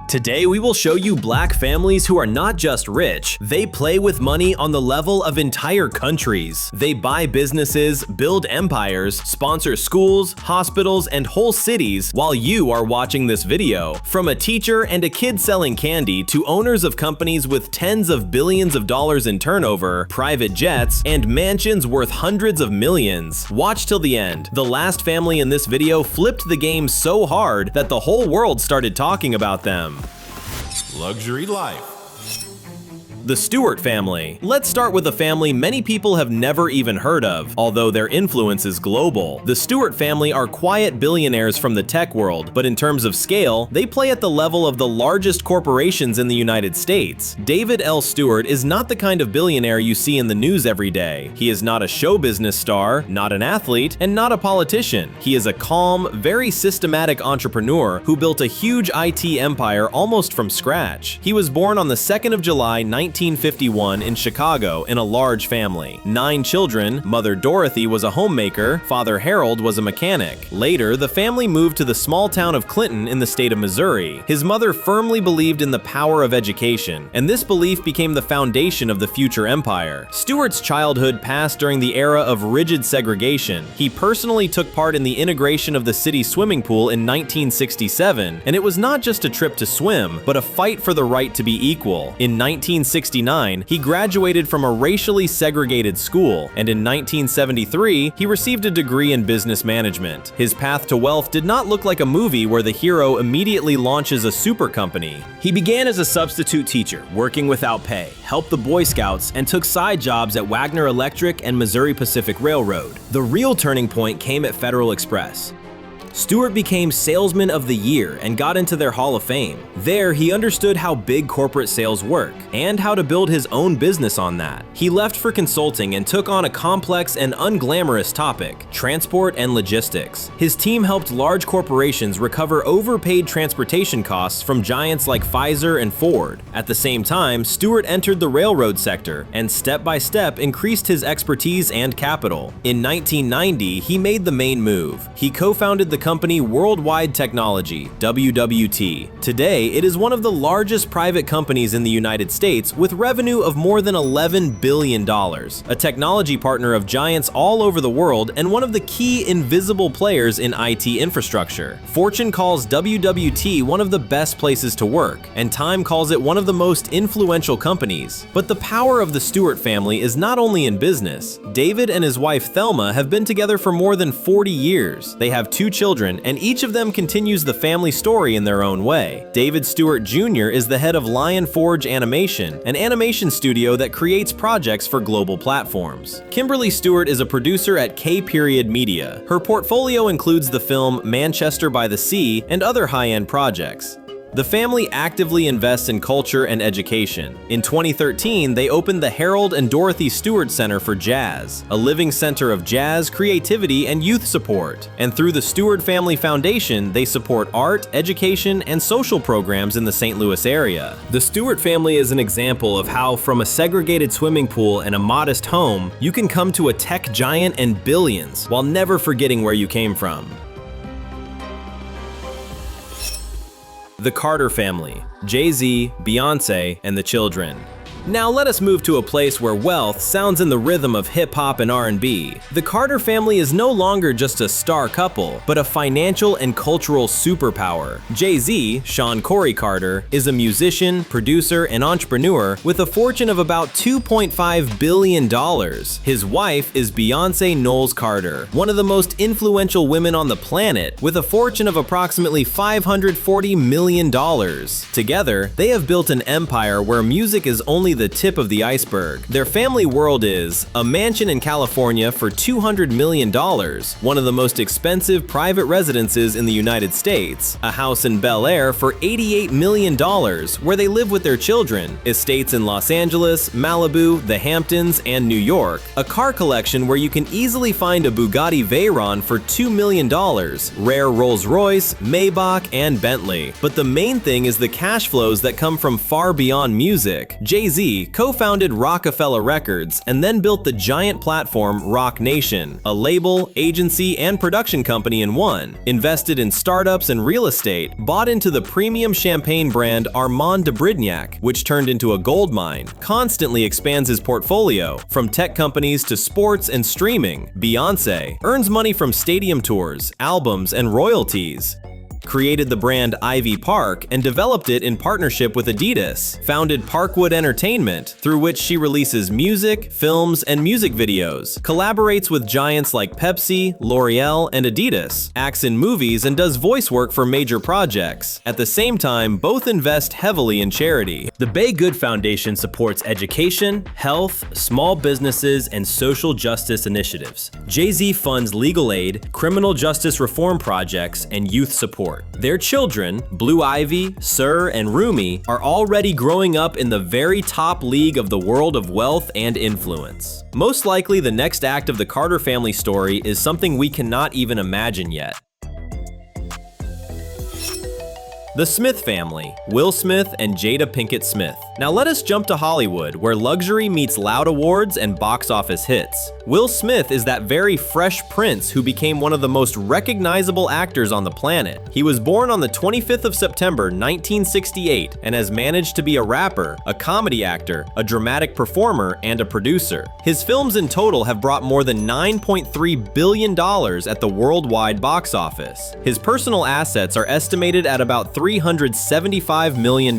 Today we will show you black families who are not just rich, they play with money on the level of entire countries. They buy businesses, build empires, sponsor schools, hospitals, and whole cities while you are watching this video. From a teacher and a kid selling candy to owners of companies with tens of billions of dollars in turnover, private jets, and mansions worth hundreds of millions. Watch till the end. The last family in this video flipped the game so hard that the whole world started talking about them. Luxury life. The Steuart family. Let's start with a family many people have never even heard of, although their influence is global. The Steuart family are quiet billionaires from the tech world, but in terms of scale, they play at the level of the largest corporations in the United States. David L. Steuart is not the kind of billionaire you see in the news every day. He is not a show business star, not an athlete, and not a politician. He is a calm, very systematic entrepreneur who built a huge IT empire almost from scratch. He was born on the 2nd of July, 1951 in Chicago in a large family. 9 children, mother Dorothy was a homemaker, father Harold was a mechanic. Later, the family moved to the small town of Clinton in the state of Missouri. His mother firmly believed in the power of education, and this belief became the foundation of the future empire. Steuart's childhood passed during the era of rigid segregation. He personally took part in the integration of the city swimming pool in 1967, and it was not just a trip to swim, but a fight for the right to be equal. In 1969, he graduated from a racially segregated school, and in 1973, he received a degree in business management. His path to wealth did not look like a movie where the hero immediately launches a super company. He began as a substitute teacher, working without pay, helped the Boy Scouts, and took side jobs at Wagner Electric and Missouri Pacific Railroad. The real turning point came at Federal Express. Steuart became Salesman of the Year and got into their Hall of Fame. There, he understood how big corporate sales work and how to build his own business on that. He left for consulting and took on a complex and unglamorous topic: transport and logistics. His team helped large corporations recover overpaid transportation costs from giants like Pfizer and Ford. At the same time, Steuart entered the railroad sector and step by step increased his expertise and capital. In 1990, he made the main move. He co-founded the company Worldwide Technology, WWT. Today, it is one of the largest private companies in the United States with revenue of more than $11 billion, a technology partner of giants all over the world and one of the key invisible players in IT infrastructure. Fortune calls WWT one of the best places to work, and Time calls it one of the most influential companies. But the power of the Steuart family is not only in business. David and his wife Thelma have been together for more than 40 years. They have 2 children, and each of them continues the family story in their own way. David Steuart Jr. is the head of Lion Forge Animation, an animation studio that creates projects for global platforms. Kimberly Steuart is a producer at K-Period Media. Her portfolio includes the film Manchester by the Sea and other high-end projects. The family actively invests in culture and education. In 2013, they opened the Harold and Dorothy Steuart Center for Jazz, a living center of jazz, creativity, and youth support. And through the Steuart Family Foundation, they support art, education, and social programs in the St. Louis area. The Steuart family is an example of how, from a segregated swimming pool and a modest home, you can come to a tech giant and billions while never forgetting where you came from. The Carter family, Jay-Z, Beyonce, and the children. Now let us move to a place where wealth sounds in the rhythm of hip-hop and R&B. The Carter family is no longer just a star couple, but a financial and cultural superpower. Jay-Z, Sean Corey Carter, is a musician, producer, and entrepreneur with a fortune of about $2.5 billion. His wife is Beyonce Knowles Carter, one of the most influential women on the planet, with a fortune of approximately $540 million. Together, they have built an empire where music is only the tip of the iceberg. Their family world is a mansion in California for $200 million, one of the most expensive private residences in the United States, a house in Bel Air for $88 million, where they live with their children, estates in Los Angeles, Malibu, the Hamptons, and New York, a car collection where you can easily find a Bugatti Veyron for $2 million, rare Rolls-Royce, Maybach, and Bentley. But the main thing is the cash flows that come from far beyond music. Jay-Z Jay-Z co-founded Rockefeller Records and then built the giant platform Roc Nation, a label, agency, and production company in one, invested in startups and real estate, bought into the premium champagne brand Armand de Brignac, which turned into a gold mine, constantly expands his portfolio, from tech companies to sports and streaming. Beyoncé earns money from stadium tours, albums, and royalties. Created the brand Ivy Park and developed it in partnership with Adidas, founded Parkwood Entertainment, through which she releases music, films, and music videos, collaborates with giants like Pepsi, L'Oreal, and Adidas, acts in movies, and does voice work for major projects. At the same time, both invest heavily in charity. The Bay Good Foundation supports education, health, small businesses, and social justice initiatives. Jay-Z funds legal aid, criminal justice reform projects, and youth support. Their children, Blue Ivy, Sir, and Rumi, are already growing up in the very top league of the world of wealth and influence. Most likely, the next act of the Carter family story is something we cannot even imagine yet. The Smith family, Will Smith and Jada Pinkett Smith. Now let us jump to Hollywood, where luxury meets loud awards and box office hits. Will Smith is that very fresh prince who became one of the most recognizable actors on the planet. He was born on the 25th of September 1968 and has managed to be a rapper, a comedy actor, a dramatic performer, and a producer. His films in total have brought more than $9.3 billion at the worldwide box office. His personal assets are estimated at about $375 million.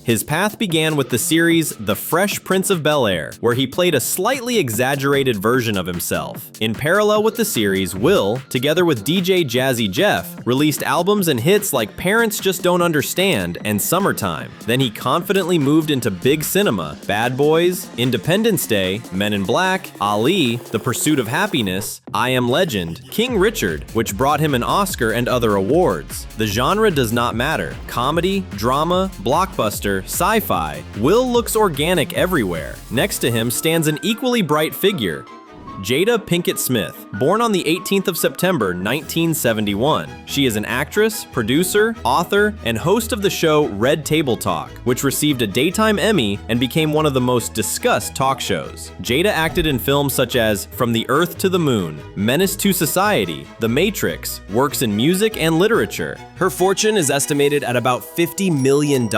His path began with the series The Fresh Prince of Bel-Air, where he played a slightly exaggerated version of himself. In parallel with the series, Will, together with DJ Jazzy Jeff, released albums and hits like Parents Just Don't Understand and Summertime. Then he confidently moved into big cinema, Bad Boys, Independence Day, Men in Black, Ali, The Pursuit of Happiness, I Am Legend, King Richard, which brought him an Oscar and other awards. The genre does not matter. Comedy, drama, blockbuster, sci-fi, Will looks organic everywhere. Next to him stands an equally bright figure, Jada Pinkett Smith, born on the 18th of September 1971. She is an actress, producer, author, and host of the show Red Table Talk, which received a Daytime Emmy and became one of the most discussed talk shows. Jada acted in films such as From the Earth to the Moon, Menace to Society, The Matrix, works in music and literature. Her fortune is estimated at about $50 million.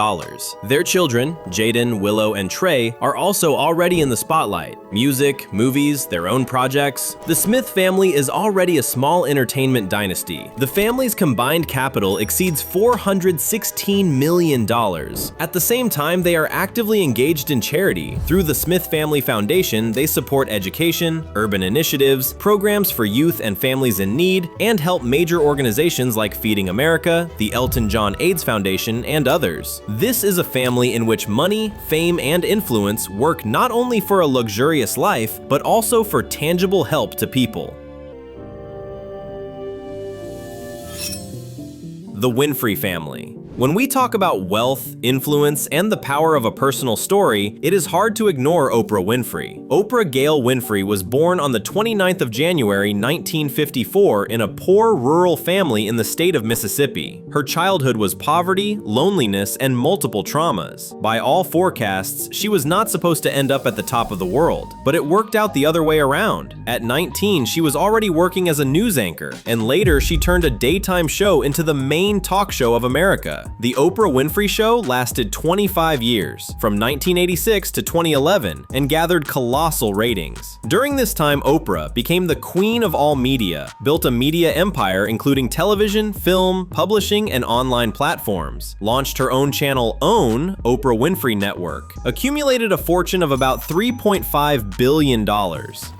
Their children, Jaden, Willow, and Trey, are also already in the spotlight. Music, movies, their own projects. The Smith family is already a small entertainment dynasty. The family's combined capital exceeds $416 million. At the same time, they are actively engaged in charity. Through the Smith Family Foundation, they support education, urban initiatives, programs for youth and families in need, and help major organizations like Feeding America, the Elton John AIDS Foundation, and others. This is a family in which money, fame, and influence work not only for a luxurious life, but also for tangible help to people. The Winfrey family. When we talk about wealth, influence, and the power of a personal story, it is hard to ignore Oprah Winfrey. Oprah Gail Winfrey was born on the 29th of January 1954 in a poor rural family in the state of Mississippi. Her childhood was poverty, loneliness, and multiple traumas. By all forecasts, she was not supposed to end up at the top of the world, but it worked out the other way around. At 19, she was already working as a news anchor, and later she turned a daytime show into the main talk show of America. The Oprah Winfrey Show lasted 25 years, from 1986 to 2011, and gathered colossal ratings. During this time, Oprah became the queen of all media, built a media empire including television, film, publishing, and online platforms, launched her own channel OWN, Oprah Winfrey Network, accumulated a fortune of about $3.5 billion.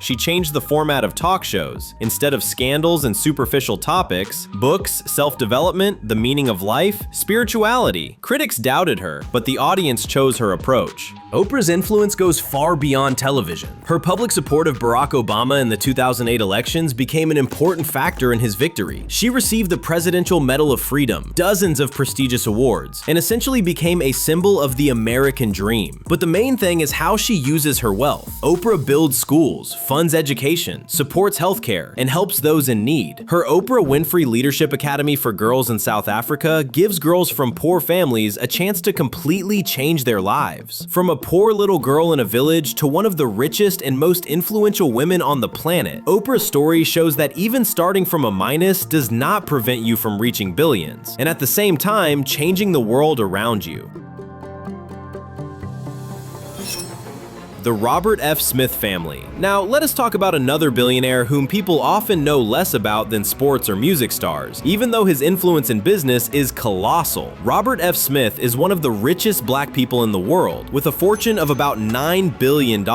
She changed the format of talk shows. Instead of scandals and superficial topics, books, self-development, the meaning of life, spirituality. Critics doubted her, but the audience chose her approach. Oprah's influence goes far beyond television. Her public support of Barack Obama in the 2008 elections became an important factor in his victory. She received the Presidential Medal of Freedom, dozens of prestigious awards, and essentially became a symbol of the American dream. But the main thing is how she uses her wealth. Oprah builds schools, funds education, supports healthcare, and helps those in need. Her Oprah Winfrey Leadership Academy for Girls in South Africa gives girls girls from poor families a chance to completely change their lives. From a poor little girl in a village to one of the richest and most influential women on the planet, Oprah's story shows that even starting from a minus does not prevent you from reaching billions, and at the same time, changing the world around you. The Robert F. Smith family. Now, let us talk about another billionaire whom people often know less about than sports or music stars, even though his influence in business is colossal. Robert F. Smith is one of the richest black people in the world, with a fortune of about $9 billion.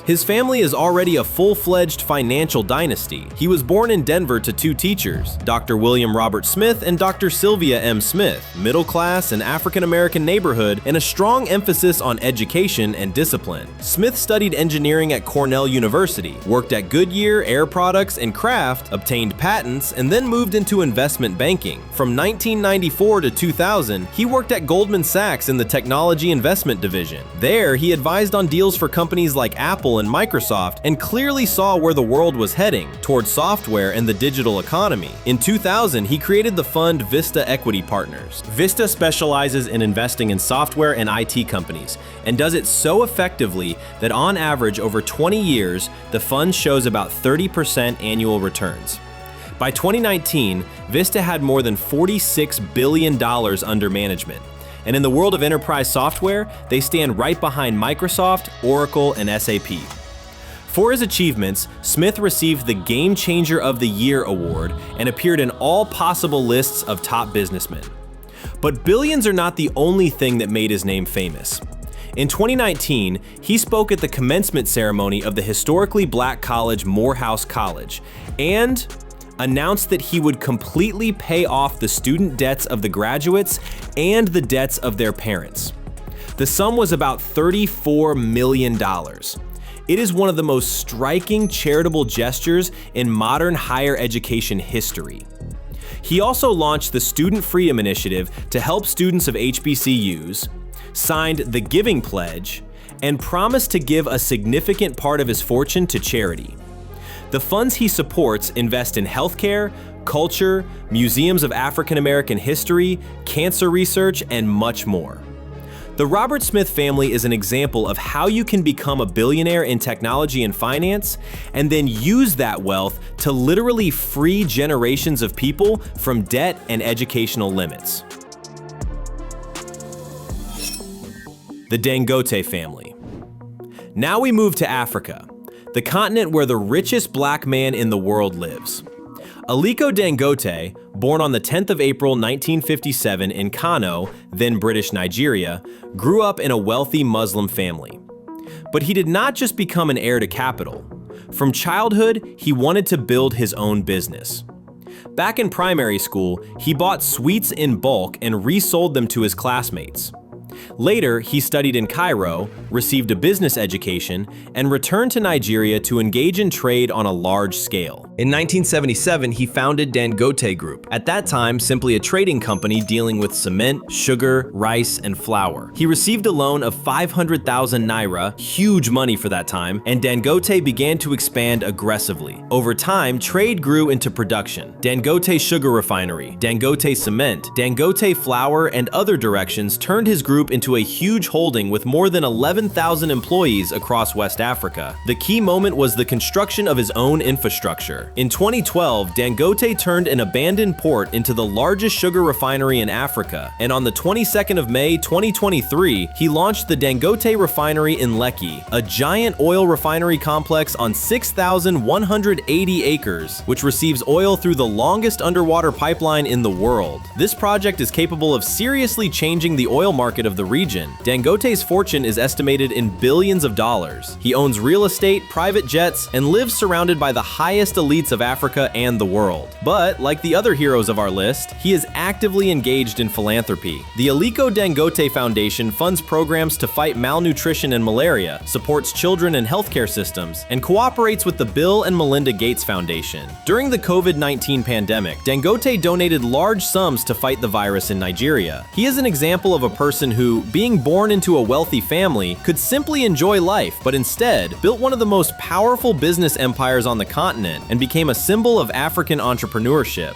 His family is already a full-fledged financial dynasty. He was born in Denver to two teachers, Dr. William Robert Smith and Dr. Sylvia M. Smith, middle-class and African-American neighborhood, and a strong emphasis on education and discipline. Smith studied engineering at Cornell University, worked at Goodyear, Air Products, and Kraft, obtained patents, and then moved into investment banking. From 1994 to 2000, he worked at Goldman Sachs in the technology investment division. There, he advised on deals for companies like Apple and Microsoft and clearly saw where the world was heading, towards software and the digital economy. In 2000, he created the fund Vista Equity Partners. Vista specializes in investing in software and IT companies, and does it so effectively that on average over 20 years, the fund shows about 30% annual returns. By 2019, Vista had more than $46 billion under management. And in the world of enterprise software, they stand right behind Microsoft, Oracle, and SAP. For his achievements, Smith received the Game Changer of the Year award and appeared in all possible lists of top businessmen. But billions are not the only thing that made his name famous. In 2019, he spoke at the commencement ceremony of the historically black college Morehouse College and announced that he would completely pay off the student debts of the graduates and the debts of their parents. The sum was about $34 million. It is one of the most striking charitable gestures in modern higher education history. He also launched the Student Freedom Initiative to help students of HBCUs, signed the Giving Pledge, and promised to give a significant part of his fortune to charity. The funds he supports invest in healthcare, culture, museums of African American history, cancer research, and much more. The Robert Smith family is an example of how you can become a billionaire in technology and finance, and then use that wealth to literally free generations of people from debt and educational limits. The Dangote family. Now we move to Africa, the continent where the richest black man in the world lives. Aliko Dangote, born on the 10th of April 1957 in Kano, then British Nigeria, grew up in a wealthy Muslim family. But he did not just become an heir to capital. From childhood, he wanted to build his own business. Back in primary school, he bought sweets in bulk and resold them to his classmates. Later, he studied in Cairo, received a business education, and returned to Nigeria to engage in trade on a large scale. In 1977, he founded Dangote Group, at that time simply a trading company dealing with cement, sugar, rice, and flour. He received a loan of 500,000 naira, huge money for that time, and Dangote began to expand aggressively. Over time, trade grew into production. Dangote Sugar Refinery, Dangote Cement, Dangote Flour, and other directions turned his group into a huge holding with more than 11,000 employees across West Africa. The key moment was the construction of his own infrastructure. In 2012, Dangote turned an abandoned port into the largest sugar refinery in Africa, and on the 22nd of May 2023, he launched the Dangote Refinery in Lekki, a giant oil refinery complex on 6,180 acres, which receives oil through the longest underwater pipeline in the world. This project is capable of seriously changing the oil market of the region. Dangote's fortune is estimated in billions of dollars. He owns real estate, private jets, and lives surrounded by the highest elites of Africa and the world. But, like the other heroes of our list, he is actively engaged in philanthropy. The Aliko Dangote Foundation funds programs to fight malnutrition and malaria, supports children and healthcare systems, and cooperates with the Bill and Melinda Gates Foundation. During the COVID-19 pandemic, Dangote donated large sums to fight the virus in Nigeria. He is an example of a person who, being born into a wealthy family, could simply enjoy life, but instead built one of the most powerful business empires on the continent and became a symbol of African entrepreneurship.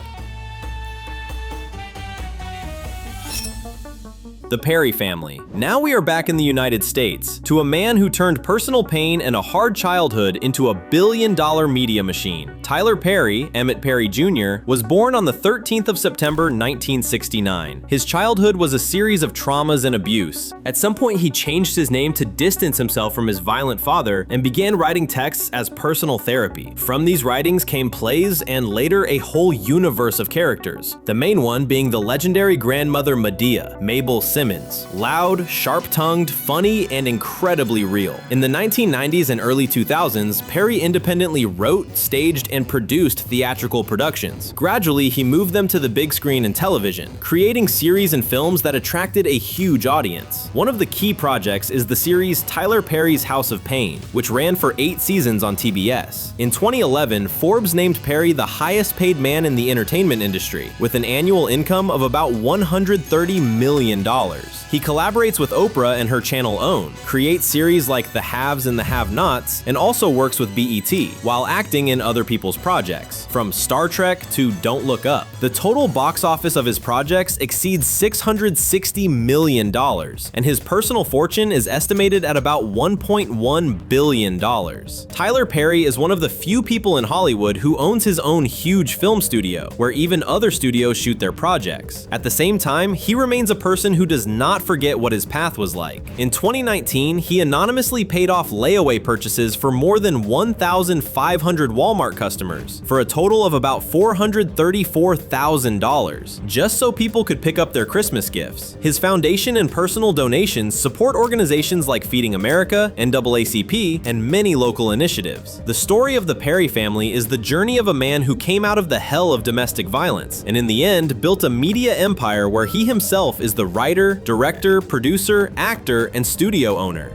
The Perry family. Now we are back in the United States, to a man who turned personal pain and a hard childhood into a billion-dollar media machine. Tyler Perry, Emmett Perry Jr., was born on the 13th of September 1969. His childhood was a series of traumas and abuse. At some point, he changed his name to distance himself from his violent father and began writing texts as personal therapy. From these writings came plays and later a whole universe of characters, the main one being the legendary grandmother Medea, Mabel Simmons. Loud, sharp-tongued, funny, and incredibly real. In the 1990s and early 2000s, Perry independently wrote, staged, and produced theatrical productions. Gradually, he moved them to the big screen and television, creating series and films that attracted a huge audience. One of the key projects is the series Tyler Perry's House of Pain, which ran for 8 seasons on TBS. In 2011, Forbes named Perry the highest-paid man in the entertainment industry, with an annual income of about $130 million. He collaborates with Oprah and her channel OWN, creates series like The Haves and the Have-Nots, and also works with BET, while acting in other people's projects, from Star Trek to Don't Look Up. The total box office of his projects exceeds $660 million, and his personal fortune is estimated at about $1.1 billion. Tyler Perry is one of the few people in Hollywood who owns his own huge film studio, where even other studios shoot their projects. At the same time, he remains a person who does not forget what his path was like. In 2019, he anonymously paid off layaway purchases for more than 1,500 Walmart customers, for a total of about $434,000, just so people could pick up their Christmas gifts. His foundation and personal donations support organizations like Feeding America, NAACP, and many local initiatives. The story of the Perry family is the journey of a man who came out of the hell of domestic violence, and in the end built a media empire where he himself is the writer, director, producer, actor, and studio owner.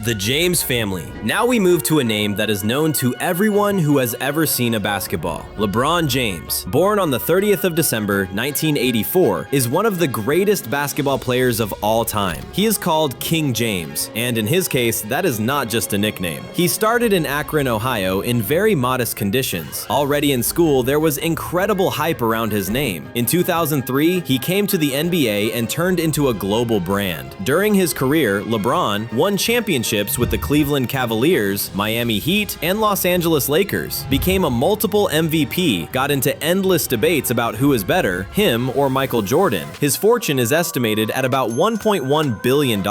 The James family. Now we move to a name that is known to everyone who has ever seen a basketball. LeBron James, born on the 30th of December 1984, is one of the greatest basketball players of all time. He is called King James, and in his case, that is not just a nickname. He started in Akron, Ohio in very modest conditions. Already in school, there was incredible hype around his name. In 2003, he came to the NBA and turned into a global brand. During his career, LeBron won championships with the Cleveland Cavaliers, Miami Heat, and Los Angeles Lakers, became a multiple MVP, got into endless debates about who is better, him or Michael Jordan. His fortune is estimated at about $1.1 billion.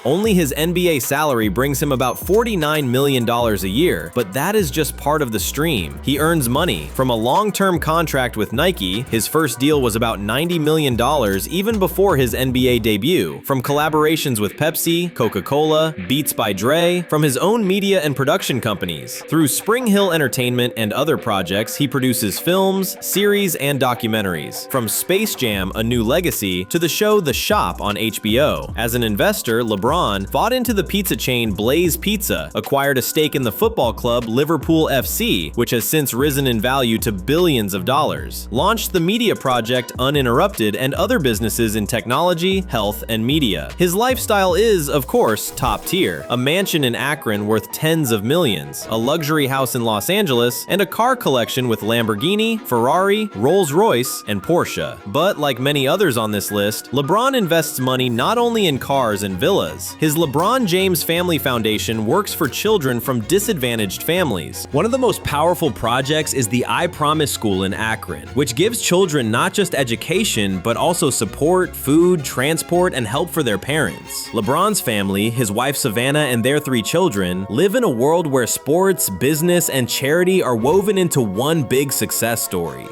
Only his NBA salary brings him about $49 million a year, but that is just part of the stream. He earns money from a long-term contract with Nike. His first deal was about $90 million even before his NBA debut, from collaborations with Pepsi, Coca-Cola, Beats by Dre, from his own media and production companies. Through Spring Hill Entertainment and other projects, he produces films, series, and documentaries. From Space Jam: A New Legacy to the show The Shop on HBO. As an investor, LeBron bought into the pizza chain Blaze Pizza, acquired a stake in the football club Liverpool FC, which has since risen in value to billions of dollars, launched the media project Uninterrupted and other businesses in technology, health, and media. His lifestyle is, of course, top tier. A mansion in Akron worth tens of millions, a luxury house in Los Angeles, and a car collection with Lamborghini, Ferrari, Rolls-Royce, and Porsche. But like many others on this list, LeBron invests money not only in cars and villas. His LeBron James Family Foundation works for children from disadvantaged families. One of the most powerful projects is the I Promise School in Akron, which gives children not just education, but also support, food, transport, and help for their parents. LeBron's family, his wife Savannah and their 3 children, live in a world where sports, business, and charity are woven into one big success story.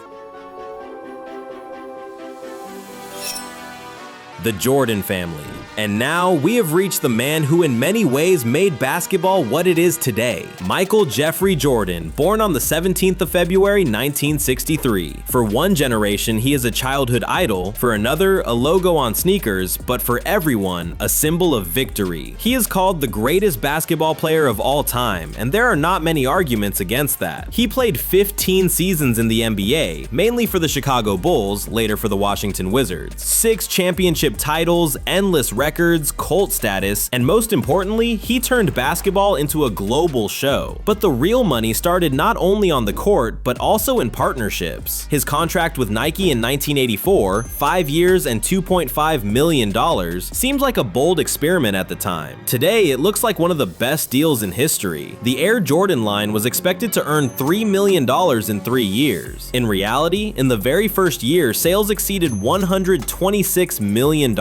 The Jordan family. And now we have reached the man who in many ways made basketball what it is today. Michael Jeffrey Jordan, born on the 17th of February 1963. For one generation, he is a childhood idol, for another, a logo on sneakers, but for everyone, a symbol of victory. He is called the greatest basketball player of all time, and there are not many arguments against that. He played 15 seasons in the NBA, mainly for the Chicago Bulls, later for the Washington Wizards, 6 championship championship titles, endless records, cult status, and most importantly, he turned basketball into a global show. But the real money started not only on the court, but also in partnerships. His contract with Nike in 1984, 5 years and $2.5 million, seemed like a bold experiment at the time. Today, it looks like one of the best deals in history. The Air Jordan line was expected to earn $3 million in 3 years. In reality, in the very first year, sales exceeded $126 million.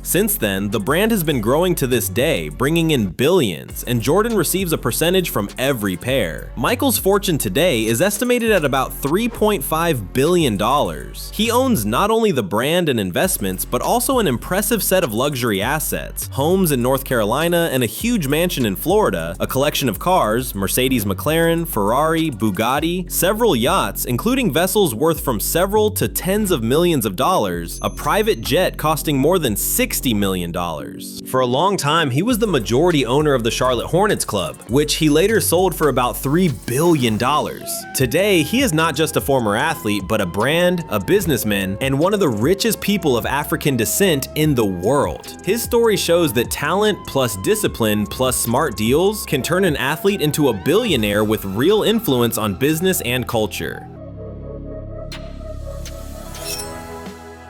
Since then, the brand has been growing to this day, bringing in billions, and Jordan receives a percentage from every pair. Michael's fortune today is estimated at about $3.5 billion. He owns not only the brand and investments, but also an impressive set of luxury assets, homes in North Carolina and a huge mansion in Florida, a collection of cars, Mercedes, McLaren, Ferrari, Bugatti, several yachts, including vessels worth from several to tens of millions of dollars, a private jet costing more than $60 million. For a long time, he was the majority owner of the Charlotte Hornets club, which he later sold for about $3 billion. Today, he is not just a former athlete, but a brand, a businessman, and one of the richest people of African descent in the world. His story shows that talent plus discipline plus smart deals can turn an athlete into a billionaire with real influence on business and culture.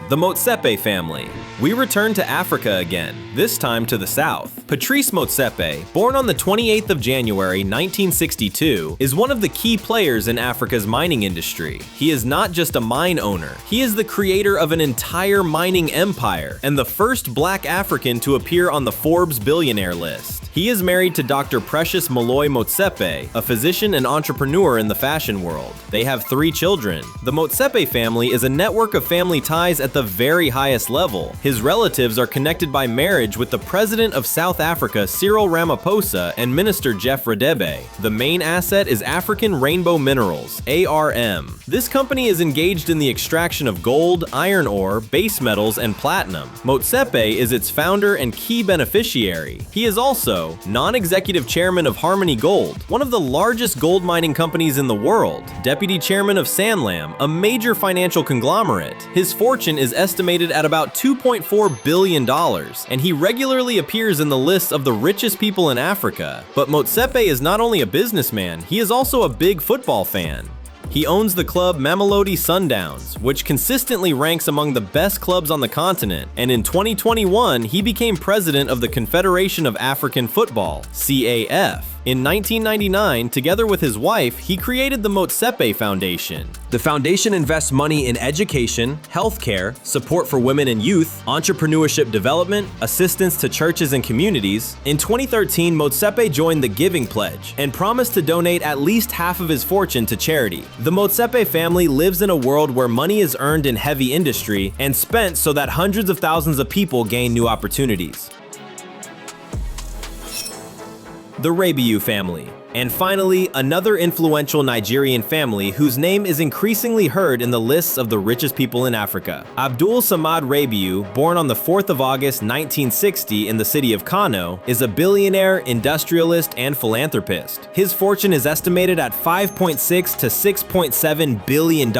The Motsepe family. We return to Africa again, this time to the south. Patrice Motsepe, born on the 28th of January 1962, is one of the key players in Africa's mining industry. He is not just a mine owner, he is the creator of an entire mining empire and the first black African to appear on the Forbes billionaire list. He is married to Dr. Precious Malloy Motsepe, a physician and entrepreneur in the fashion world. They have 3 children. The Motsepe family is a network of family ties at the very highest level. His relatives are connected by marriage with the president of South Africa, Cyril Ramaphosa, and Minister Jeff Radebe. The main asset is African Rainbow Minerals, ARM. This company is engaged in the extraction of gold, iron ore, base metals, and platinum. Motsepe is its founder and key beneficiary. He is also non-executive chairman of Harmony Gold, one of the largest gold mining companies in the world, deputy chairman of Sanlam, a major financial conglomerate. His fortune is estimated at about $2.4 billion, and he regularly appears in the lists of the richest people in Africa. But Motsepe is not only a businessman, he is also a big football fan. He owns the club Mamelodi Sundowns, which consistently ranks among the best clubs on the continent, and in 2021, he became president of the Confederation of African Football, CAF. In 1999, together with his wife, he created the Motsepe Foundation. The foundation invests money in education, healthcare, support for women and youth, entrepreneurship development, assistance to churches and communities. In 2013, Motsepe joined the Giving Pledge and promised to donate at least half of his fortune to charity. The Motsepe family lives in a world where money is earned in heavy industry and spent so that hundreds of thousands of people gain new opportunities. The Rabiu family. And finally, another influential Nigerian family whose name is increasingly heard in the lists of the richest people in Africa. Abdul Samad Rabiu, born on the 4th of August 1960 in the city of Kano, is a billionaire, industrialist, and philanthropist. His fortune is estimated at $5.6 to $6.7 billion,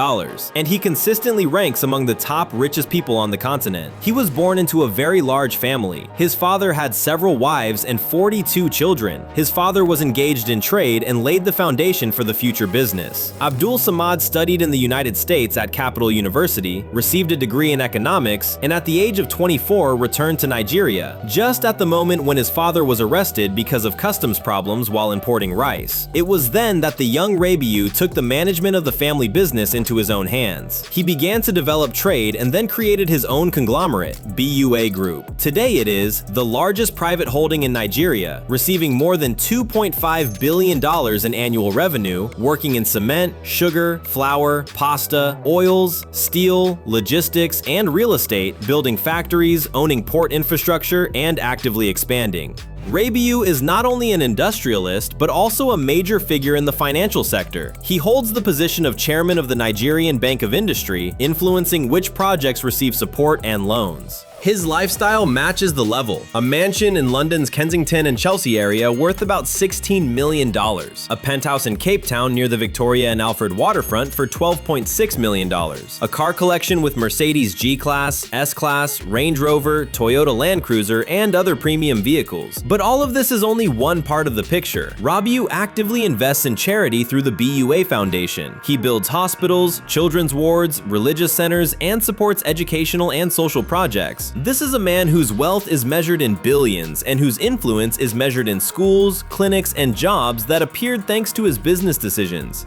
and he consistently ranks among the top richest people on the continent. He was born into a very large family. His father had several wives and 42 children. His father was engaged in trade and laid the foundation for the future business. Abdul Samad studied in the United States at Capital University, received a degree in economics, and at the age of 24 returned to Nigeria, just at the moment when his father was arrested because of customs problems while importing rice. It was then that the young Rabiu took the management of the family business into his own hands. He began to develop trade and then created his own conglomerate, BUA Group. Today it is the largest private holding in Nigeria, receiving more than $2.5 billion in annual revenue, working in cement, sugar, flour, pasta, oils, steel, logistics, and real estate, building factories, owning port infrastructure, and actively expanding. Rabiu is not only an industrialist, but also a major figure in the financial sector. He holds the position of chairman of the Nigerian Bank of Industry, influencing which projects receive support and loans. His lifestyle matches the level. A mansion in London's Kensington and Chelsea area worth about $16 million. A penthouse in Cape Town near the Victoria and Alfred waterfront for $12.6 million. A car collection with Mercedes G-Class, S-Class, Range Rover, Toyota Land Cruiser, and other premium vehicles. But all of this is only one part of the picture. Rabiu actively invests in charity through the BUA Foundation. He builds hospitals, children's wards, religious centers, and supports educational and social projects. This is a man whose wealth is measured in billions and whose influence is measured in schools, clinics, and jobs that appeared thanks to his business decisions.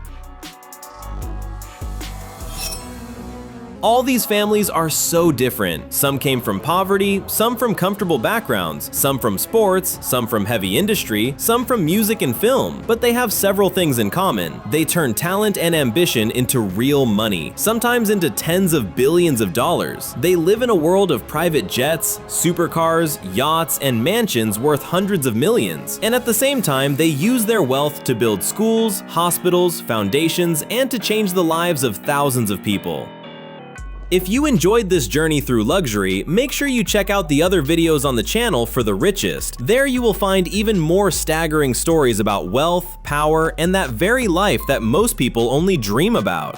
All these families are so different. Some came from poverty, some from comfortable backgrounds, some from sports, some from heavy industry, some from music and film. But they have several things in common. They turn talent and ambition into real money, sometimes into tens of billions of dollars. They live in a world of private jets, supercars, yachts, and mansions worth hundreds of millions. And at the same time, they use their wealth to build schools, hospitals, foundations, and to change the lives of thousands of people. If you enjoyed this journey through luxury, make sure you check out the other videos on the channel for the richest. There you will find even more staggering stories about wealth, power, and that very life that most people only dream about.